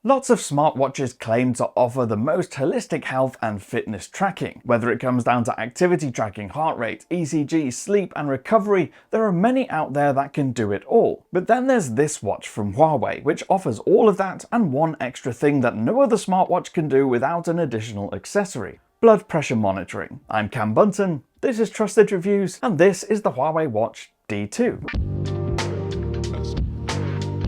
Lots of smartwatches claim to offer the most holistic health and fitness tracking. Whether it comes down to activity tracking, heart rate, ECG, sleep and recovery, there are many out there that can do it all. But then there's this watch from Huawei, which offers all of that and one extra thing that no other smartwatch can do without an additional accessory: blood pressure monitoring. I'm Cam Bunton, this is Trusted Reviews, and this is the Huawei Watch D2.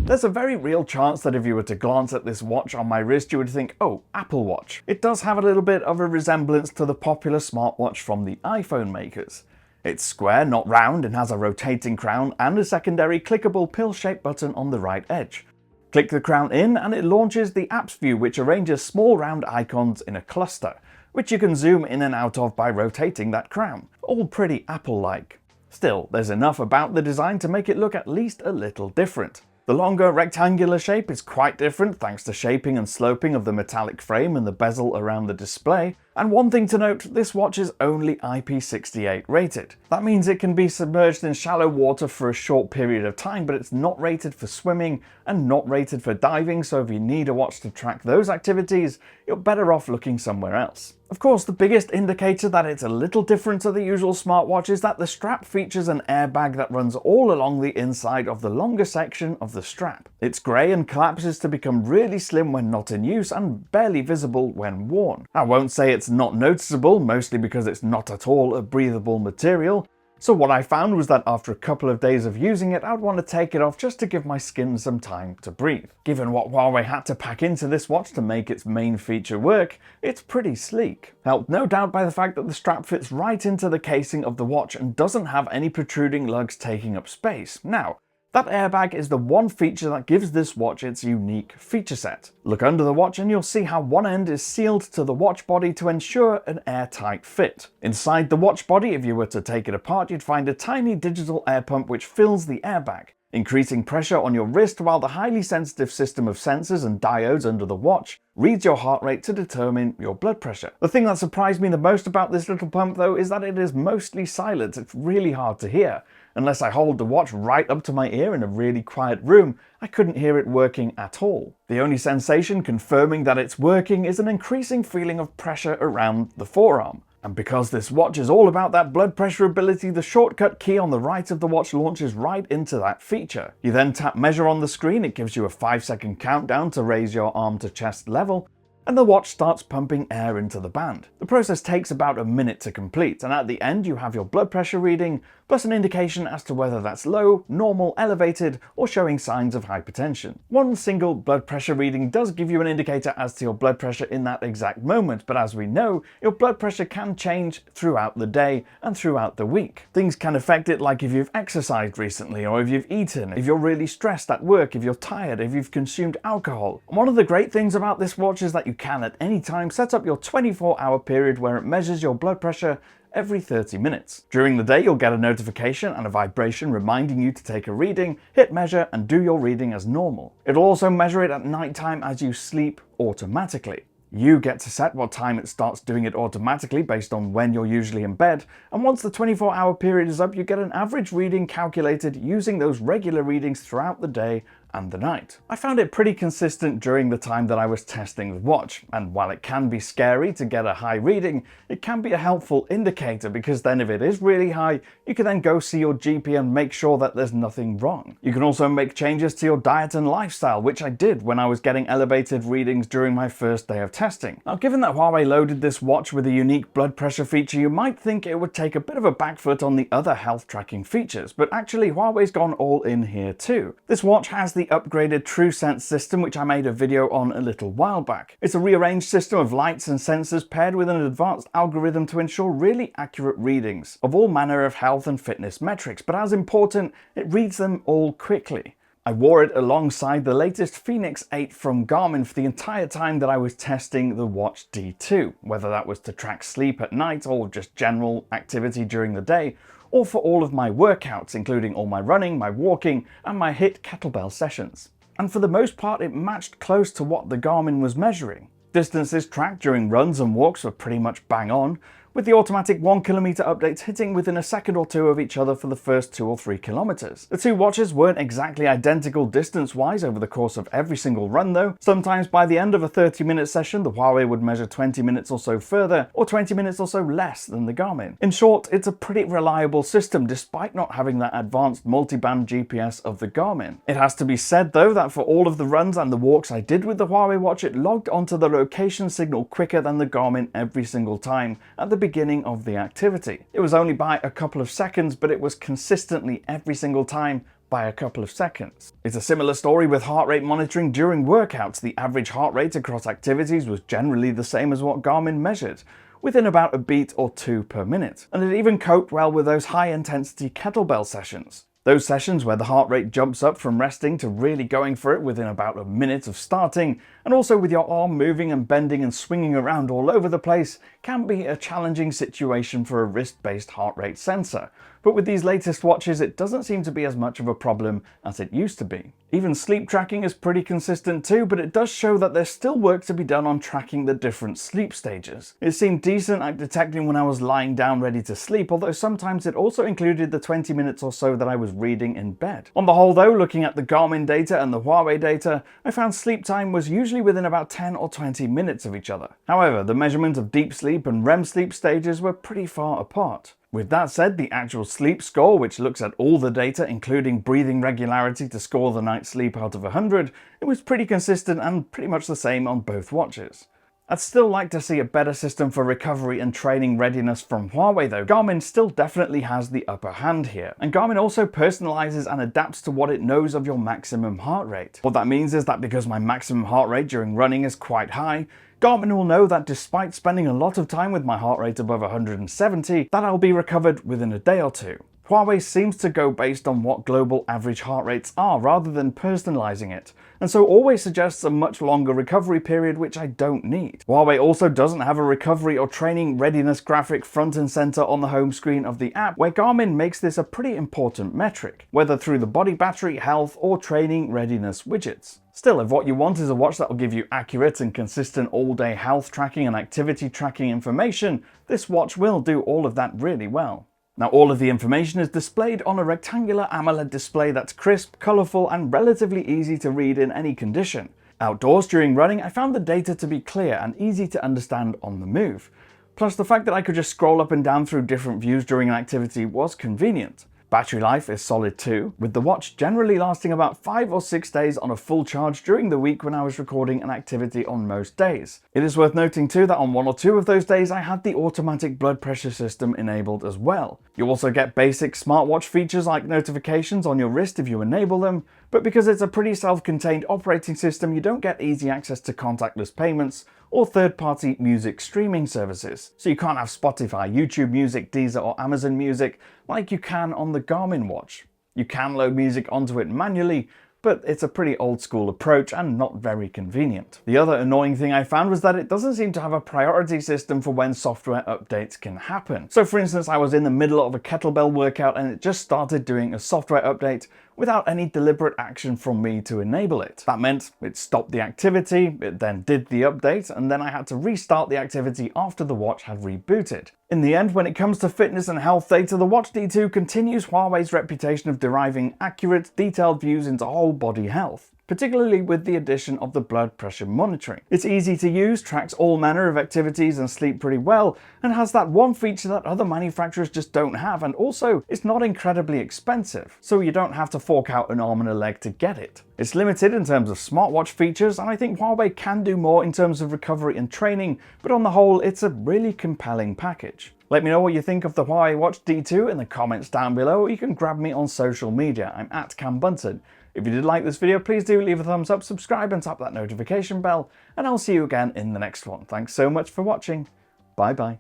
There's a very real chance that if you were to glance at this watch on my wrist, you would think, oh, Apple Watch. It does have a little bit of a resemblance to the popular smartwatch from the iPhone makers. It's square, not round, and has a rotating crown and a secondary clickable pill-shaped button on the right edge. Click the crown in and it launches the apps view, which arranges small round icons in a cluster, which you can zoom in and out of by rotating that crown. All pretty Apple-like. Still, there's enough about the design to make it look at least a little different. The longer rectangular shape is quite different thanks to shaping and sloping of the metallic frame and the bezel around the display. And one thing to note, this watch is only IP68 rated. That means it can be submerged in shallow water for a short period of time, but it's not rated for swimming and not rated for diving, so if you need a watch to track those activities, you're better off looking somewhere else. Of course, the biggest indicator that it's a little different to the usual smartwatch is that the strap features an airbag that runs all along the inside of the longer section of the strap. It's grey and collapses to become really slim when not in use and barely visible when worn. I won't say it's not noticeable, mostly because it's not at all a breathable material. So what I found was that after a couple of days of using it, I'd want to take it off just to give my skin some time to breathe. Given what Huawei had to pack into this watch to make its main feature work, it's pretty sleek. Helped no doubt by the fact that the strap fits right into the casing of the watch and doesn't have any protruding lugs taking up space. Now, that airbag is the one feature that gives this watch its unique feature set. Look under the watch and you'll see how one end is sealed to the watch body to ensure an airtight fit. Inside the watch body, if you were to take it apart, you'd find a tiny digital air pump which fills the airbag, increasing pressure on your wrist while the highly sensitive system of sensors and diodes under the watch reads your heart rate to determine your blood pressure. The thing that surprised me the most about this little pump though is that it is mostly silent. It's really hard to hear. Unless I hold the watch right up to my ear in a really quiet room, I couldn't hear it working at all. The only sensation confirming that it's working is an increasing feeling of pressure around the forearm. And because this watch is all about that blood pressure ability, the shortcut key on the right of the watch launches right into that feature. You then tap measure on the screen, it gives you a 5-second countdown to raise your arm to chest level, and the watch starts pumping air into the band. The process takes about a minute to complete, and at the end you have your blood pressure reading, plus an indication as to whether that's low, normal, elevated, or showing signs of hypertension. One single blood pressure reading does give you an indicator as to your blood pressure in that exact moment, but as we know, your blood pressure can change throughout the day and throughout the week. Things can affect it, like if you've exercised recently, or if you've eaten, if you're really stressed at work, if you're tired, if you've consumed alcohol. And one of the great things about this watch is that you can at any time set up your 24-hour period where it measures your blood pressure every 30 minutes. During the day, you'll get a notification and a vibration reminding you to take a reading, hit measure, and do your reading as normal. It'll also measure it at nighttime as you sleep automatically. You get to set what time it starts doing it automatically based on when you're usually in bed, and once the 24-hour period is up, you get an average reading calculated using those regular readings throughout the day and the night. I found it pretty consistent during the time that I was testing the watch, and while it can be scary to get a high reading, it can be a helpful indicator, because then if it is really high, you can then go see your GP and make sure that there's nothing wrong. You can also make changes to your diet and lifestyle, which I did when I was getting elevated readings during my first day of testing. Now, given that Huawei loaded this watch with a unique blood pressure feature, you might think it would take a bit of a back foot on the other health tracking features, but actually Huawei's gone all in here too. This watch has the upgraded TrueSense system, which I made a video on a little while back. It's a rearranged system of lights and sensors paired with an advanced algorithm to ensure really accurate readings of all manner of health and fitness metrics, but as important, it reads them all quickly. I wore it alongside the latest Phoenix 8 from Garmin for the entire time that I was testing the Watch D2, whether that was to track sleep at night or just general activity during the day, or for all of my workouts, including all my running, my walking, and my HIIT kettlebell sessions. And for the most part, it matched close to what the Garmin was measuring. Distances tracked during runs and walks were pretty much bang on, with the automatic 1 kilometer updates hitting within a second or two of each other for the first 2 or 3 kilometers. The two watches weren't exactly identical distance-wise over the course of every single run though. Sometimes by the end of a 30-minute session, the Huawei would measure 20 minutes or so further, or 20 minutes or so less than the Garmin. In short, it's a pretty reliable system despite not having that advanced multi-band GPS of the Garmin. It has to be said though that for all of the runs and the walks I did with the Huawei watch, it logged onto the location signal quicker than the Garmin every single time at the beginning of the activity. It was only by a couple of seconds, but it was consistently every single time by a couple of seconds. It's a similar story with heart rate monitoring during workouts. The average heart rate across activities was generally the same as what Garmin measured, within about a beat or 2 per minute. And it even coped well with those high intensity kettlebell sessions. Those sessions where the heart rate jumps up from resting to really going for it within about a minute of starting, and also with your arm moving and bending and swinging around all over the place, can be a challenging situation for a wrist-based heart rate sensor. But with these latest watches, it doesn't seem to be as much of a problem as it used to be. Even sleep tracking is pretty consistent too, but it does show that there's still work to be done on tracking the different sleep stages. It seemed decent at detecting when I was lying down ready to sleep, although sometimes it also included the 20 minutes or so that I was reading in bed. On the whole though, looking at the Garmin data and the Huawei data, I found sleep time was usually within about 10 or 20 minutes of each other. However, the measurement of deep sleep and REM sleep stages were pretty far apart. With that said, the actual sleep score, which looks at all the data including breathing regularity to score the night's sleep out of 100, it was pretty consistent and pretty much the same on both watches. I'd still like to see a better system for recovery and training readiness from Huawei though. Garmin still definitely has the upper hand here, and Garmin also personalizes and adapts to what it knows of your maximum heart rate. What that means is that because my maximum heart rate during running is quite high, Garmin will know that despite spending a lot of time with my heart rate above 170, that I'll be recovered within a day or two. Huawei seems to go based on what global average heart rates are rather than personalizing it, and so always suggests a much longer recovery period, which I don't need. Huawei also doesn't have a recovery or training readiness graphic front and center on the home screen of the app, where Garmin makes this a pretty important metric, whether through the body battery, health, or training readiness widgets. Still, if what you want is a watch that will give you accurate and consistent all-day health tracking and activity tracking information, this watch will do all of that really well. Now, all of the information is displayed on a rectangular AMOLED display that's crisp, colourful, and relatively easy to read in any condition. Outdoors during running, I found the data to be clear and easy to understand on the move. Plus, the fact that I could just scroll up and down through different views during an activity was convenient. Battery life is solid too, with the watch generally lasting about 5 or 6 days on a full charge during the week when I was recording an activity on most days. It is worth noting too that on 1 or 2 of those days I had the automatic blood pressure system enabled as well. You also get basic smartwatch features like notifications on your wrist if you enable them, but because it's a pretty self-contained operating system, you don't get easy access to contactless payments or third-party music streaming services. So you can't have Spotify, YouTube Music, Deezer, or Amazon Music like you can on the Garmin watch. You can load music onto it manually, but it's a pretty old school approach and not very convenient. The other annoying thing I found was that it doesn't seem to have a priority system for when software updates can happen. So for instance, I was in the middle of a kettlebell workout and it just started doing a software update without any deliberate action from me to enable it. That meant it stopped the activity, it then did the update, and then I had to restart the activity after the watch had rebooted. In the end, when it comes to fitness and health data, the Watch D2 continues Huawei's reputation of deriving accurate, detailed views into whole body health, particularly with the addition of the blood pressure monitoring. It's easy to use, tracks all manner of activities and sleep pretty well, and has that one feature that other manufacturers just don't have, and also it's not incredibly expensive, so you don't have to fork out an arm and a leg to get it. It's limited in terms of smartwatch features, and I think Huawei can do more in terms of recovery and training, but on the whole, it's a really compelling package. Let me know what you think of the Huawei Watch D2 in the comments down below, or you can grab me on social media. I'm at Cam Bunton. If you did like this video, please do leave a thumbs up, subscribe and tap that notification bell, and I'll see you again in the next one. Thanks so much for watching. Bye bye.